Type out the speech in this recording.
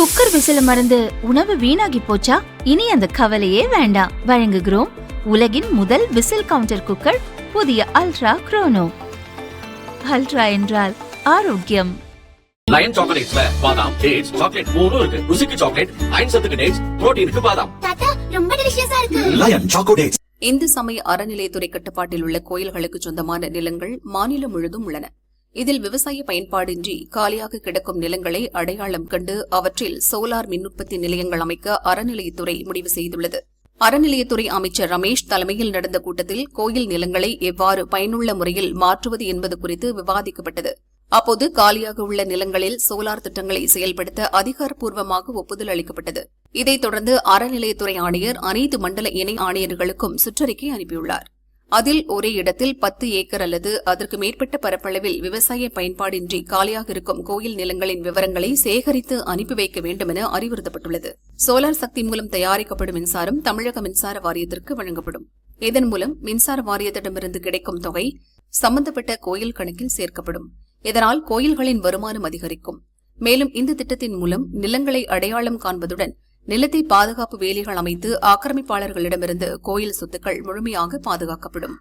Cooker விசில மறந்து உணவு வீணாகி போச்சா? இனி அந்த கவலையே வேண்டாம். வழங்குகிறோம் உலகின் முதல் விசில் கவுண்டர் குக்கர், புதிய அல்ட்ரா குரோனோ. அல்ட்ரா என்றால் ஆரோக்கியம். லயன் சாக்லேட்ஸ்ல பாதாம், டேட்ஸ், சாக்லேட் மூணும் இருக்கு. ருசிக்கு சாக்லேட், அயன் சத்துக்கு டேட்ஸ், புரோட்டீனுக்கு பாதாம். தாத்தா ரொம்ப டெலிஷியஸா இருக்கு. Line choco dates. இந்து சமய அறநிலையத்துறை கட்டுப்பாட்டில் உள்ள கோயில்களுக்கு சொந்தமான நிலங்கள் மாநிலம் முழுதும் உள்ளன. இதில் விவசாய பயன்பாடின்றி காலியாக கிடக்கும் நிலங்களை அடையாளம் கண்டு அவற்றில் சோலார் மின் உற்பத்தி நிலையங்கள் அமைக்க அறநிலையத்துறை முடிவு செய்துள்ளது. அறநிலையத்துறை அமைச்சர் ரமேஷ் தலைமையில் நடந்த கூட்டத்தில் கோயில் நிலங்களை எவ்வாறு பயனுள்ள முறையில் மாற்றுவது என்பது குறித்து விவாதிக்கப்பட்டது. அப்போது காலியாக உள்ள நிலங்களில் சோலார் திட்டங்களை செயல்படுத்த அதிகாரப்பூர்வமாக ஒப்புதல் அளிக்கப்பட்டது. இதைத் தொடர்ந்து அறநிலையத்துறை ஆணையர் அனைத்து மண்டல இணை ஆணையர்களுக்கும் சுற்றறிக்கை அனுப்பியுள்ளார். அதில் ஒரே இடத்தில் 10 ஏக்கர் அல்லது அதற்கு மேற்பட்ட பரப்பளவில் விவசாய பயன்பாடின்றி காலியாக இருக்கும் கோயில் நிலங்களின் விவரங்களை சேகரித்து அனுப்பி வைக்க வேண்டும் என அறிவுறுத்தப்பட்டுள்ளது. சோலார் சக்தி மூலம் தயாரிக்கப்படும் மின்சாரம் தமிழக மின்சார வாரியத்திற்கு வழங்கப்படும். இதன் மூலம் மின்சார வாரியத்திடமிருந்து கிடைக்கும் தொகை சம்பந்தப்பட்ட கோயில் கணக்கில் சேர்க்கப்படும். இதனால் கோயில்களின் வருமானம் அதிகரிக்கும். மேலும் இந்த திட்டத்தின் மூலம் நிலங்களை அடையாளம் காண்பதுடன் நிலத்தை பாதுகாப்பு வேலிகள் அமைத்து ஆக்கிரமிப்பாளர்களிடமிருந்து கோயில் சொத்துக்கள் முழுமையாக பாதுகாக்கப்படும்.